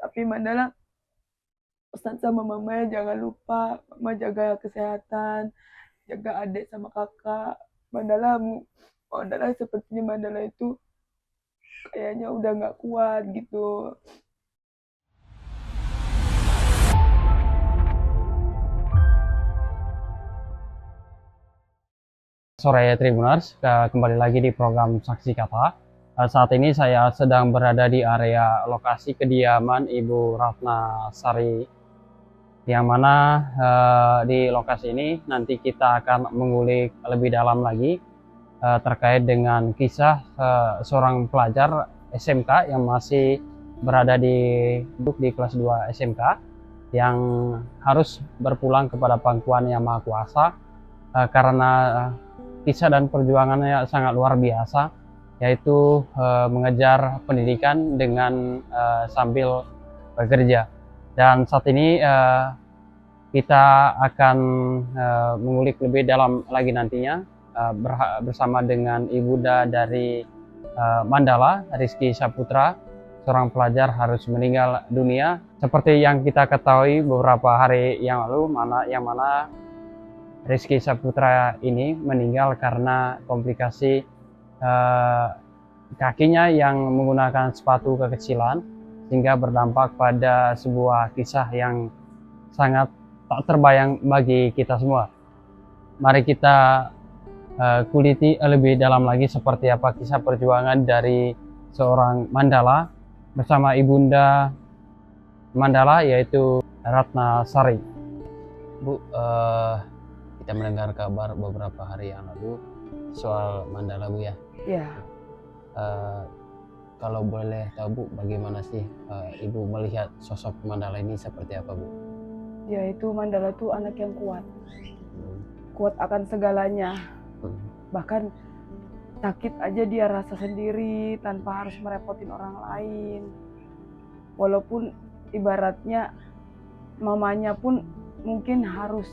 Tapi Mandala pesan sama mama ya, jangan lupa mama jaga kesehatan, jaga adik sama kakak. Mandala Mandala sepertinya Mandala itu kayaknya udah nggak kuat gitu. Sore Tribuners, kembali lagi di program Saksi Kata. Saat ini saya sedang berada di area lokasi kediaman Ibu Ratna Sari, yang mana di lokasi ini nanti kita akan mengulik lebih dalam lagi terkait dengan kisah seorang pelajar SMK yang masih berada di kelas 2 SMK yang harus berpulang kepada pangkuan Yang Maha Kuasa karena kisah dan perjuangannya sangat luar biasa, yaitu mengejar pendidikan dengan sambil bekerja. Dan saat ini kita akan mengulik lebih dalam lagi nantinya bersama dengan ibunda dari Mandala, Rizky Saputra, seorang pelajar harus meninggal dunia. Seperti yang kita ketahui beberapa hari yang lalu, yang mana Rizky Saputra ini meninggal karena komplikasi kakinya yang menggunakan sepatu kekecilan, sehingga berdampak pada sebuah kisah yang sangat tak terbayang bagi kita semua. Mari kita kuliti lebih dalam lagi seperti apa kisah perjuangan dari seorang Mandala bersama ibunda Mandala, yaitu Ratna Sari. Bu, kita mendengar kabar beberapa hari yang lalu soal Mandala, Bu, ya. Ya. Kalau boleh tahu, Bu, bagaimana sih Ibu melihat sosok Mandala ini seperti apa, Bu? Ya, itu Mandala tuh anak yang kuat. Kuat akan segalanya. Bahkan sakit aja dia rasa sendiri tanpa harus merepotin orang lain. Walaupun ibaratnya mamanya pun mungkin harus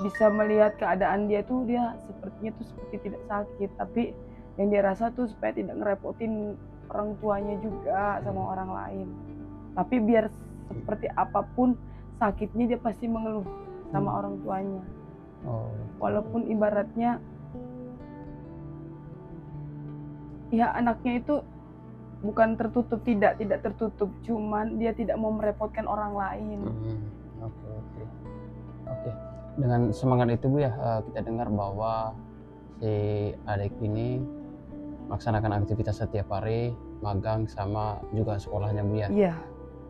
bisa melihat keadaan dia tuh, dia sepertinya tuh seperti tidak sakit, tapi yang dia rasa tuh supaya tidak ngerepotin orang tuanya juga sama orang lain. Tapi biar seperti apapun sakitnya dia pasti mengeluh sama orang tuanya. Walaupun ibaratnya ya anaknya itu bukan tertutup, tidak tertutup, cuman dia tidak mau merepotkan orang lain. Oke. Dengan semangat itu, Bu, ya, kita dengar bahwa si adik ini melaksanakan aktivitas setiap hari, magang sama juga sekolahnya, Bu, ya. Iya.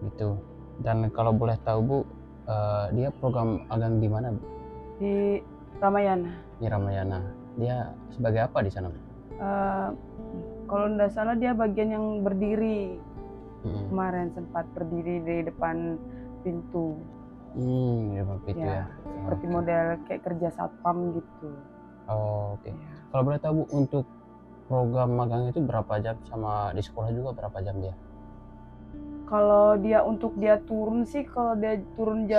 Gitu. Dan kalau boleh tahu, Bu, dia program magang di mana, Bu? Di Ramayana. Di Ramayana. Dia sebagai apa di sana, Bu? Kalau tidak salah dia bagian yang berdiri. Kemarin sempat berdiri di depan pintu. Di depan pintu, ya. Seperti model kayak kerja satpam gitu. Oke. Kalau boleh tahu, Bu, untuk program magang itu berapa jam, sama di sekolah juga berapa jam dia? Kalau dia untuk dia turun sih, kalau dia turun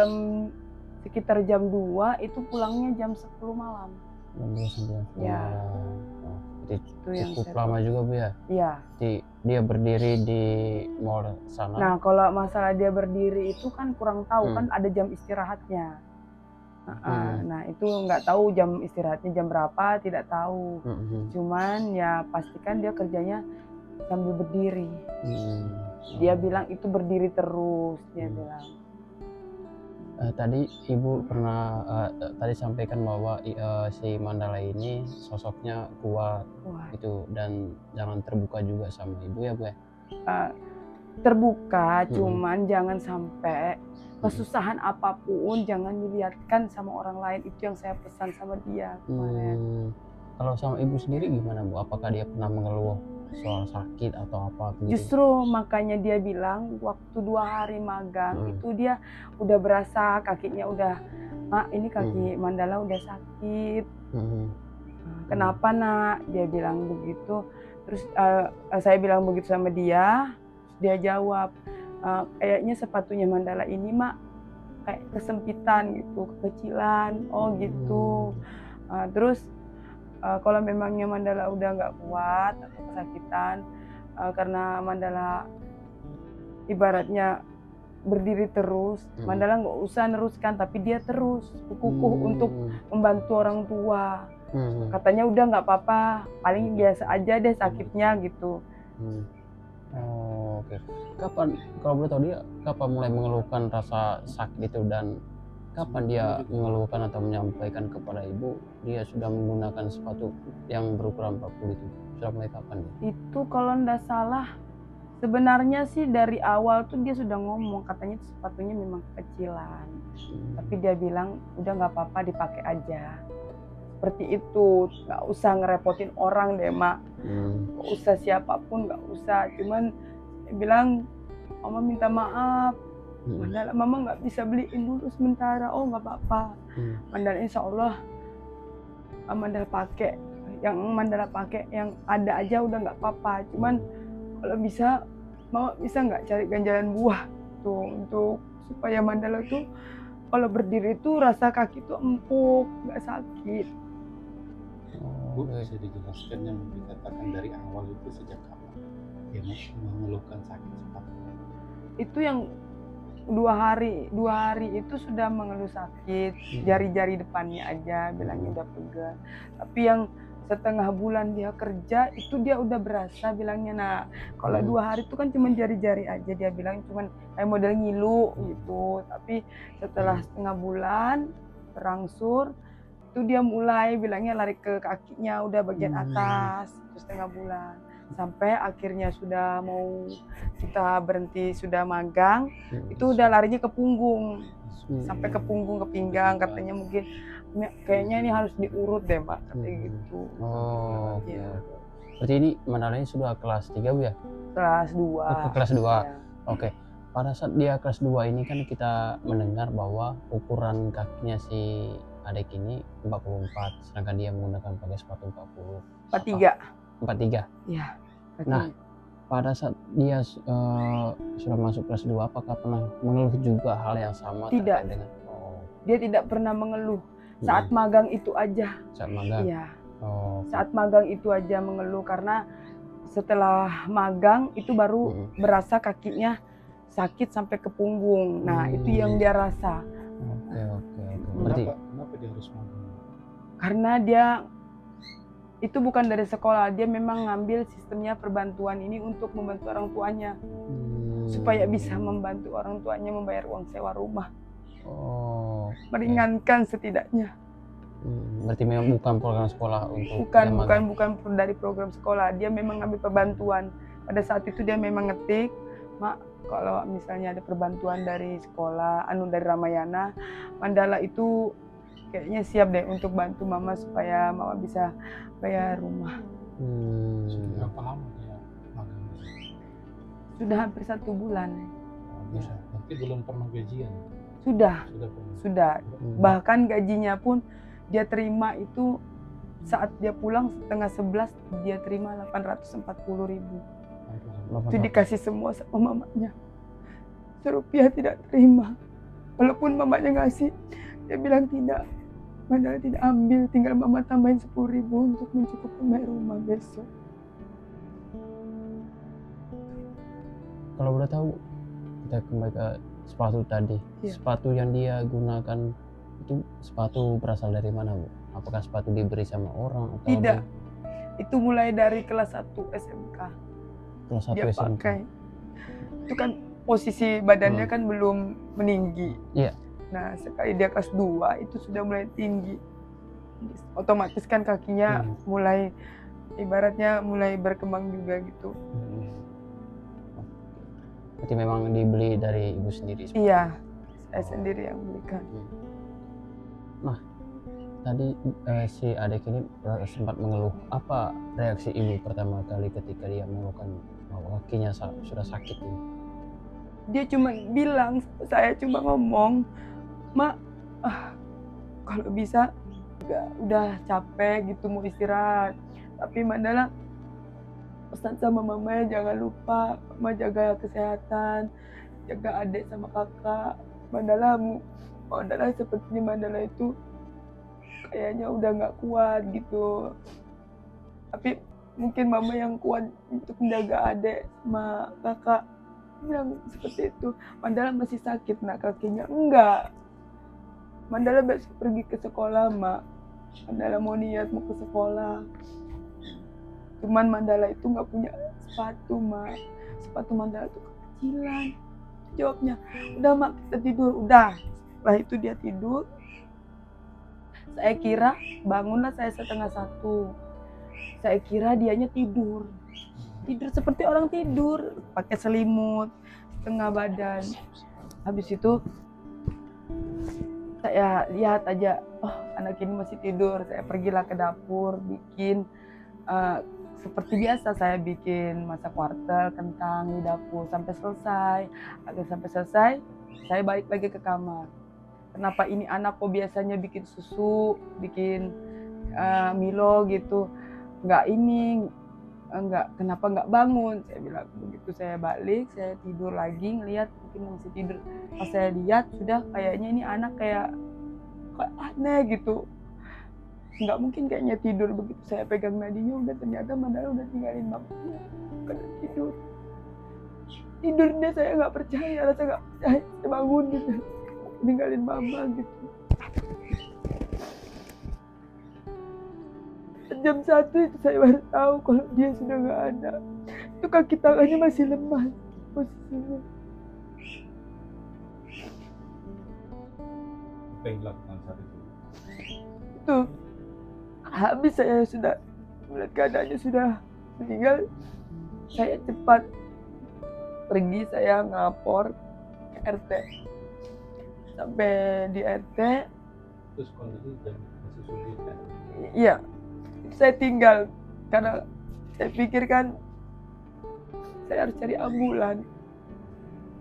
sekitar jam 2, itu pulangnya jam 10 malam. Jam 2 sampai Ya. Itu cukup lama juga, Bu, ya? Iya. Dia berdiri di mall sana. Nah, kalau masalah dia berdiri itu kan kurang tahu, kan ada jam istirahatnya. Nah, itu nggak tahu jam istirahatnya jam berapa, tidak tahu. Cuman ya pastikan dia kerjanya sambil berdiri. Dia bilang itu berdiri terus, dia bilang. Tadi Ibu pernah tadi sampaikan bahwa si Mandala ini sosoknya kuat gitu, dan jangan terbuka juga sama Ibu, ya, Bu, ya? Terbuka, cuman jangan sampai kesusahan apapun jangan dilihatkan sama orang lain. Itu yang saya pesan sama dia kemarin. Kalau sama Ibu sendiri gimana, Bu? Apakah dia pernah mengeluh soal sakit atau apa gitu? Justru makanya dia bilang waktu 2 hari magang itu dia udah berasa kakinya udah, "Mak, ini kaki Mandala udah sakit." "Kenapa, Nak?" Dia bilang begitu. Terus saya bilang begitu sama dia jawab, "Kayaknya sepatunya Mandala ini, Mak, kayak kesempitan gitu, kekecilan." "Oh gitu." Terus kalau memangnya Mandala udah nggak kuat atau kesakitan, karena Mandala ibaratnya berdiri terus. Mandala nggak usah neruskan, tapi dia terus kukuh untuk membantu orang tua. Katanya udah nggak apa-apa, paling biasa aja deh sakitnya gitu. Oh, oke. Kapan, kalau boleh tahu, dia kapan mulai mengeluhkan rasa sakit itu, dan kapan dia mengeluhkan atau menyampaikan kepada ibu dia sudah menggunakan sepatu yang berukuran 40 itu? Sudah mulai kapan dia? Itu kalau ndak salah sebenarnya sih dari awal tuh dia sudah ngomong, katanya itu sepatunya memang kecilan. Tapi dia bilang udah nggak apa-apa, dipakai aja. Seperti itu, nggak usah ngerepotin orang deh mak, nggak usah siapapun, nggak usah. Cuman dia bilang mama minta maaf, Mandala mama nggak bisa beliin dulu sementara. Oh nggak apa-apa, Mandala insya Allah Mandala pakai yang ada aja udah nggak apa-apa. Cuman kalau bisa mama bisa nggak cari ganjalan buah tuh untuk supaya Mandala tuh kalau berdiri tuh rasa kaki tuh empuk, nggak sakit. Bu, bisa dijelaskan yang dikatakan dari awal itu sejak kapan dia mengeluhkan sakit sepatu? Itu yang 2 hari itu sudah mengeluh sakit, jari-jari depannya aja bilangnya udah pegal. Tapi yang setengah bulan dia kerja itu dia udah berasa bilangnya. Nah kalau 2 hari itu kan cuma jari-jari aja, dia bilang cuman kayak model ngilu gitu. Tapi setelah setengah bulan berangsur itu dia mulai bilangnya lari ke kakinya udah bagian atas, terus setengah bulan sampai akhirnya sudah mau kita berhenti, sudah magang, itu udah larinya ke punggung, sampai ke punggung, ke pinggang. Katanya mungkin kayaknya ini harus diurut deh mbak, katanya gitu. Oh, oke. Berarti ini Mandalanya sudah kelas 3 bu ya? Kelas 2. Kelas 2. Ya. Oke. Pada saat dia kelas 2 ini kan kita mendengar bahwa ukuran kakinya si adik ini 44, sedangkan dia menggunakan pakai sepatu 43. 43. Iya. Nah, pada saat dia sudah masuk kelas 2, apakah pernah mengeluh juga hal yang sama? Tidak. Dengan dia tidak pernah mengeluh. Saat magang itu aja. Saat magang. Iya. Oh. Saat magang itu aja mengeluh, karena setelah magang itu baru berasa kakinya sakit sampai ke punggung. Nah, itu yang dia rasa. Oke. Berarti Kenapa dia harus magang? Karena dia itu bukan dari sekolah, dia memang ngambil sistemnya perbantuan ini untuk membantu orang tuanya, supaya bisa membantu orang tuanya membayar uang sewa rumah. Meringankan setidaknya. Berarti memang bukan program sekolah untuk bukan dari program sekolah, dia memang ngambil perbantuan. Pada saat itu dia memang ngetik, mak kalau misalnya ada perbantuan dari sekolah, dari Ramayana, Mandala itu kayaknya siap deh untuk bantu mama supaya mama bisa bayar rumah. Sudah berapa lama dia magang? Sudah hampir 1 bulan. Bisa. Berarti belum pernah gajian? Sudah. Bahkan gajinya pun dia terima itu saat dia pulang setengah 11, dia terima 840.000. Itu dikasih semua sama mamanya. Serupiah tidak terima. Walaupun mamanya ngasih, dia bilang tidak. Mandala tidak ambil, tinggal mama tambahin 10.000 untuk mencukupi bayar rumah besok. Kalau boleh tahu, kita kembali ke sepatu tadi. Iya. Sepatu yang dia gunakan itu sepatu berasal dari mana bu? Apakah sepatu diberi sama orang atau Tidak. Itu mulai dari kelas 1 SMK. kelas 1 Dia SMK? pakai. Itu kan posisi badannya kan belum meninggi. Iya. Nah, sekali dia kelas 2 itu sudah mulai tinggi. Otomatis kan kakinya mulai ibaratnya mulai berkembang juga gitu. Berarti memang dibeli dari ibu sendiri? Iya, saya sendiri yang belikan. Nah, tadi si adik ini sempat mengeluh. Apa reaksi ibu pertama kali ketika dia mengeluhkan bahwa kakinya sudah sakit ini? Dia cuma bilang, saya cuma ngomong, mak, kalau bisa udah capek gitu mau istirahat. Tapi Mandala pesan sama mama ya, jangan lupa mama jaga kesehatan, jaga adik sama kakak. Mandala sepertinya Mandala itu kayaknya udah nggak kuat gitu. Tapi mungkin mama yang kuat untuk menjaga adik sama kakak. bilang seperti itu. Mandala masih sakit nak kakinya. Enggak, Mandala besok pergi ke sekolah mak. Mandala mau ke sekolah. Cuman Mandala itu nggak punya sepatu mak. Sepatu Mandala itu kecilan. Jawabnya, udah mak kita tidur. Udah. Setelah itu dia tidur. Saya kira bangunlah saya 1:30. Saya kira dianya tidur seperti orang tidur, pakai selimut setengah badan. Habis itu saya lihat aja, oh anak ini masih tidur. Saya pergilah ke dapur bikin seperti biasa, saya bikin masak wortel kentang di dapur sampai selesai. Agar sampai selesai, saya balik lagi ke kamar. Kenapa ini anak kok biasanya bikin susu, bikin Milo gitu, kenapa nggak bangun? Saya bilang begitu. Saya balik, saya tidur lagi, ngelihat mungkin masih tidur. Pas saya lihat sudah kayaknya ini anak kayak aneh gitu, nggak mungkin kayaknya tidur. Begitu saya pegang nadinya, udah ternyata Mandala udah tinggalin mamanya karena tidurnya. Saya nggak percaya, rasa nggak percaya. Saya bangun gitu, tinggalin mama gitu. Jam 1 itu saya baru tahu kalau dia sudah nggak ada. Itu kaki tangannya masih lemah posisinya. Apa yang dilakukan saat itu? Itu habis saya sudah melihat keadaannya sudah meninggal, saya cepat pergi, saya ngapor ke RT. Sampai di RT, Terus kondisi masih sulit kan? iya, saya tinggal karena saya pikirkan saya harus cari ambulan.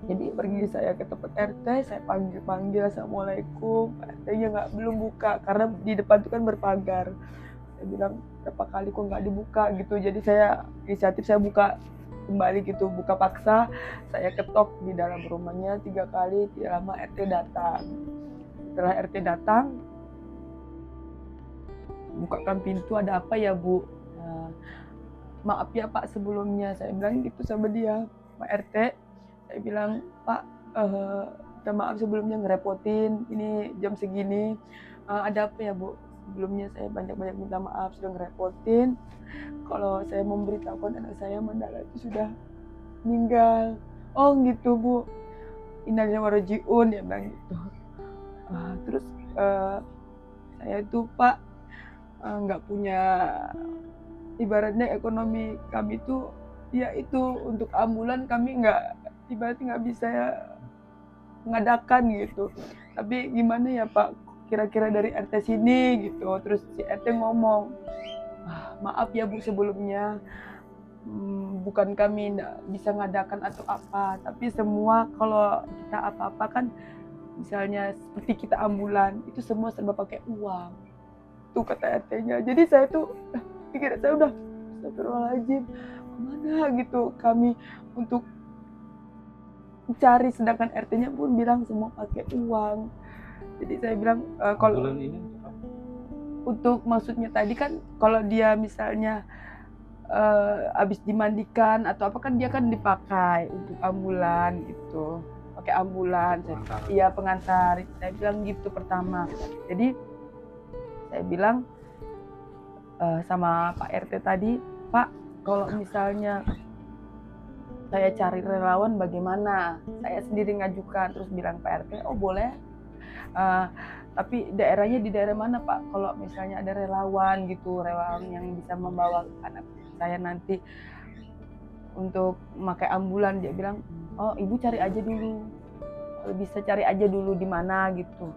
Jadi pergi saya ke tempat RT, saya panggil assalamualaikum. RT-nya belum buka karena di depan itu kan berpagar. Saya bilang berapa kali kok nggak dibuka gitu. Jadi saya inisiatif, saya buka kembali gitu, buka paksa. Saya ketok di dalam rumahnya 3 kali. Tidak lama RT datang. Setelah RT datang, bukakan pintu, ada apa ya Bu? Maaf ya Pak sebelumnya, saya bilang gitu sama dia, Pak RT. Saya bilang, Pak, minta maaf sebelumnya ngerepotin, ini jam segini. Ada apa ya Bu? Sebelumnya saya banyak-banyak minta maaf sudah ngerepotin. Kalau saya memberitahukan anak saya Mandala itu sudah meninggal. Oh gitu Bu, innalillahi wa raji'un, dia bilang gitu. Terus saya itu Pak nggak punya, ibaratnya ekonomi kami itu ya itu untuk ambulan kami ibaratnya nggak bisa mengadakan gitu. Tapi gimana ya Pak, kira-kira dari RT sini gitu. Terus si RT ngomong, maaf ya Bu sebelumnya, bukan kami nggak bisa ngadakan atau apa, tapi semua kalau kita apa-apa kan misalnya seperti kita ambulan itu semua serba pakai uang tuh, kata RT-nya. Jadi saya tuh pikir, saya udah astagfirullahaladzim, kemana gitu kami untuk cari, sedangkan RT-nya pun bilang semua pakai uang. Jadi saya bilang kalau Ambulan ini untuk maksudnya tadi kan kalau dia misalnya habis dimandikan atau apa kan dia kan dipakai untuk ambulan gitu, pakai ambulan. Iya pengantar. Saya bilang gitu pertama. Jadi saya bilang sama Pak RT tadi, Pak kalau misalnya saya cari relawan bagaimana? Saya sendiri ngajukan. Terus bilang Pak RT, oh boleh. Tapi daerahnya di daerah mana Pak? Kalau misalnya ada relawan gitu, relawan yang bisa membawa anak saya nanti untuk memakai ambulan. Dia bilang, oh ibu cari aja dulu. Kalau bisa cari aja dulu di mana gitu.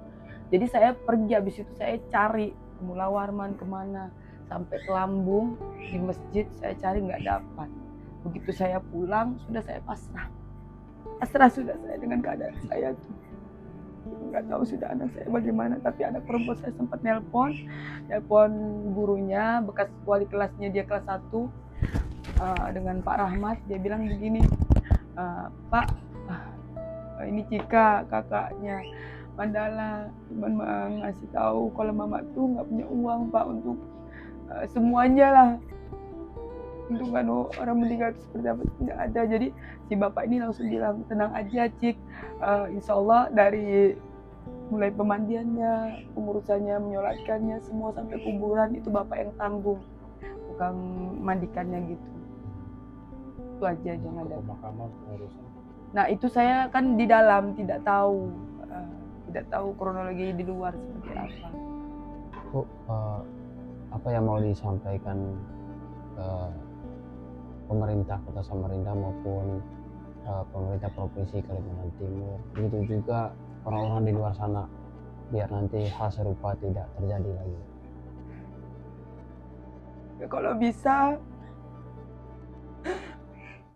Jadi saya pergi, habis itu saya cari ke Mula Warman kemana. Sampai ke Lambung, di masjid saya cari nggak dapat. Begitu saya pulang, sudah saya pasrah sudah saya dengan keadaan saya tuh. Nggak tahu sudah anak saya bagaimana, tapi anak perempuan saya sempat nelpon gurunya, bekas wali kelasnya, dia kelas 1, dengan Pak Rahmat. Dia bilang begini, Pak, ini Cika, kakaknya Mandala, cuman ngasih tahu kalau mama tuh nggak punya uang Pak untuk semuanya lah. untuk orang meninggal itu seperti apa nggak ada. Jadi si bapak ini langsung bilang, tenang aja Cik, insya Allah dari mulai pemandiannya, pengurusannya, menyolatkannya, semua sampai kuburan itu bapak yang tanggung, bukan mandikannya gitu. Itu aja, jangan ada. Pemakaman pengurusan. Nah itu saya kan di dalam tidak tahu kronologi di luar seperti apa. Bu, apa yang mau disampaikan ke pemerintah Kota Samarinda maupun pemerintah Provinsi Kalimantan Timur, begitu juga orang-orang di luar sana, biar nanti hal serupa tidak terjadi lagi? Ya, kalau bisa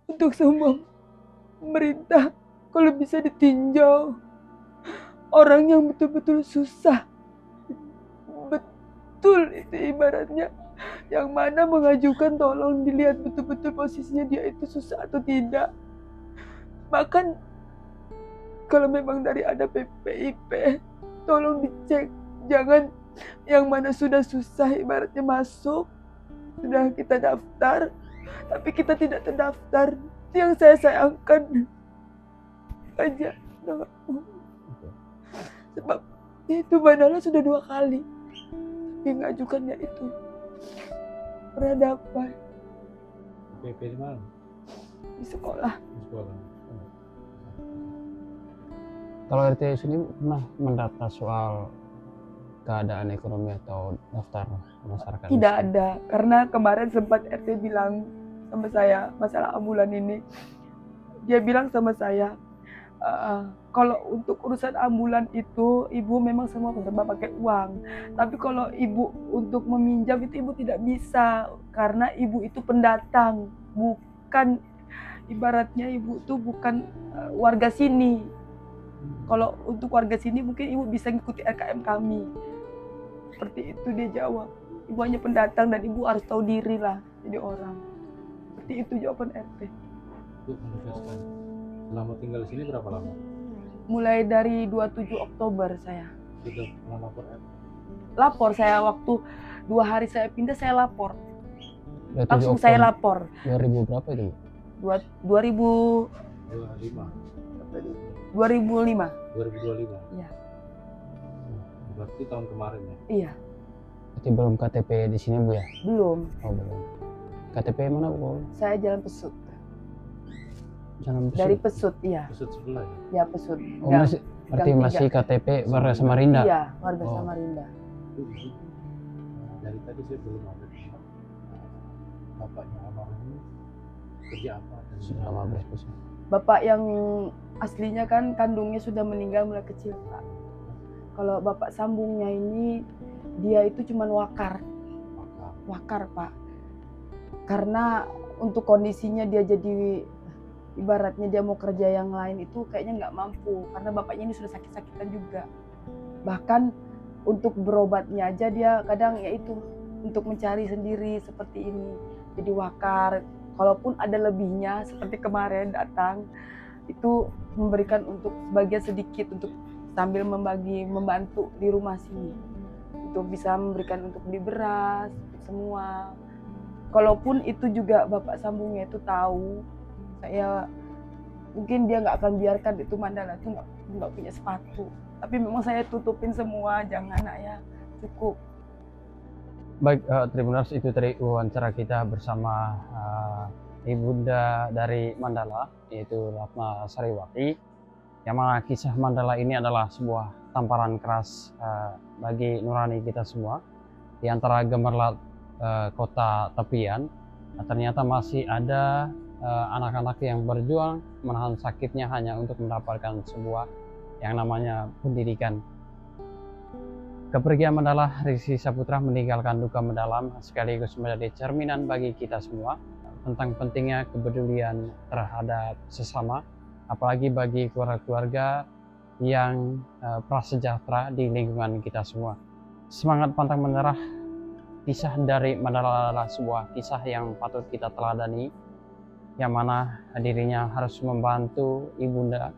untuk semua pemerintah, kalau bisa ditinjau orang yang betul-betul susah, betul itu ibaratnya, yang mana mengajukan tolong dilihat betul-betul posisinya dia itu susah atau tidak. Bahkan kalau memang dari ada PPIP, tolong dicek, jangan yang mana sudah susah ibaratnya masuk, sudah kita daftar, tapi kita tidak terdaftar. Itu yang saya sayangkan aja. Sebab itu Mandala sudah 2 kali tapi mengajukannya itu pernah dapat PP di mana? di sekolah. Di sekolah. Kalau RT sini pernah mendata soal keadaan ekonomi atau daftar masyarakat? Tidak ada, karena kemarin sempat RT bilang sama saya masalah ambulan ini. Dia bilang sama saya, kalau untuk urusan ambulan itu ibu memang semua serba pakai uang. Tapi kalau ibu untuk meminjam itu ibu tidak bisa, karena ibu itu pendatang, bukan ibaratnya ibu tuh bukan warga sini. Kalau untuk warga sini mungkin ibu bisa ngikuti RKM kami. Seperti itu dia jawab. Ibu hanya pendatang dan ibu harus tahu diri lah jadi orang. Seperti itu jawaban RT. Bu, menegaskan. Selama tinggal di sini berapa lama? Mulai dari 27 Oktober saya. Sudah pernah lapor RT? Lapor saya waktu 2 hari saya pindah, saya lapor. 27 Langsung saya Oktober lapor. 2000 berapa itu? 2005. 25. 2005. 2025. Iya. Berarti tahun kemarin ya? Iya, Berarti belum KTP di sini Bu ya? belum. Oh belum. KTP mana Bu? Saya jalan Pesut. Jalan Pesut. Dari Pesut, iya. Pesut sebelah ya? Ya Pesut. Oh Gang- masih, berarti Gang masih 3. KTP warga Samarinda? Iya, warga Oh. Samarinda. Bu, dari tadi saya belum ada tempat. Bapaknya almarhum ini kerja apa? Dan Sudah lama berpisah. Bapak yang aslinya kan kandungnya sudah meninggal mulai kecil, Pak. Kalau bapak sambungnya ini, dia itu cuman wakar, Pak. Karena untuk kondisinya dia jadi, ibaratnya dia mau kerja yang lain itu kayaknya nggak mampu. Karena bapaknya ini sudah sakit-sakitan juga. Bahkan untuk berobatnya aja dia kadang ya itu, untuk mencari sendiri seperti ini. Jadi wakar, kalaupun ada lebihnya seperti kemarin datang, itu memberikan untuk sebagian sedikit untuk sambil membantu di rumah sini. Untuk bisa memberikan untuk beli beras, untuk semua. Kalaupun itu juga bapak sambungnya itu tahu, saya mungkin dia nggak akan biarkan itu Mandala itu nggak punya sepatu. Tapi memang saya tutupin semua, jangan nak ya, cukup. Baik, Tribuners, itu tadi wawancara kita bersama ibunda dari Mandala, yaitu Ratna Sariwati, yang mana kisah Mandala ini adalah sebuah tamparan keras bagi nurani kita semua. Di antara gemerlap kota tepian, ternyata masih ada anak-anak yang berjuang menahan sakitnya hanya untuk mendapatkan sebuah yang namanya pendidikan. Kepergian Mandala Rizky Saputra meninggalkan duka mendalam, sekaligus menjadi cerminan bagi kita semua tentang pentingnya kepedulian terhadap sesama, apalagi bagi keluarga-keluarga yang prasejahtera di lingkungan kita semua. Semangat pantang menyerah. Kisah dari Mandala adalah sebuah kisah yang patut kita teladani, yang mana dirinya harus membantu ibunda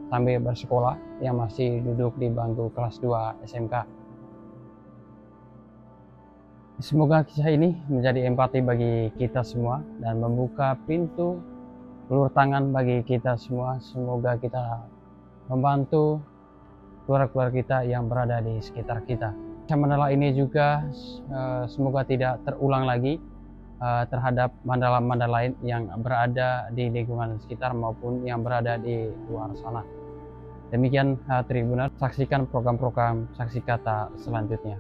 sambil bersekolah yang masih duduk di bangku kelas 2 SMK. Semoga kisah ini menjadi empati bagi kita semua dan membuka pintu ulur tangan bagi kita semua. Semoga kita membantu keluarga-keluarga kita yang berada di sekitar kita. Kisah mandala ini juga semoga tidak terulang lagi terhadap mandala-mandala lain yang berada di lingkungan sekitar maupun yang berada di luar sana. Demikian Tribuners, saksikan program-program Saksi Kata selanjutnya.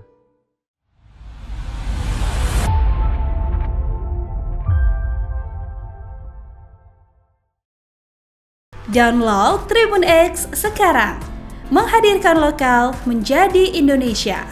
Download Tribun X sekarang, menghadirkan lokal menjadi Indonesia.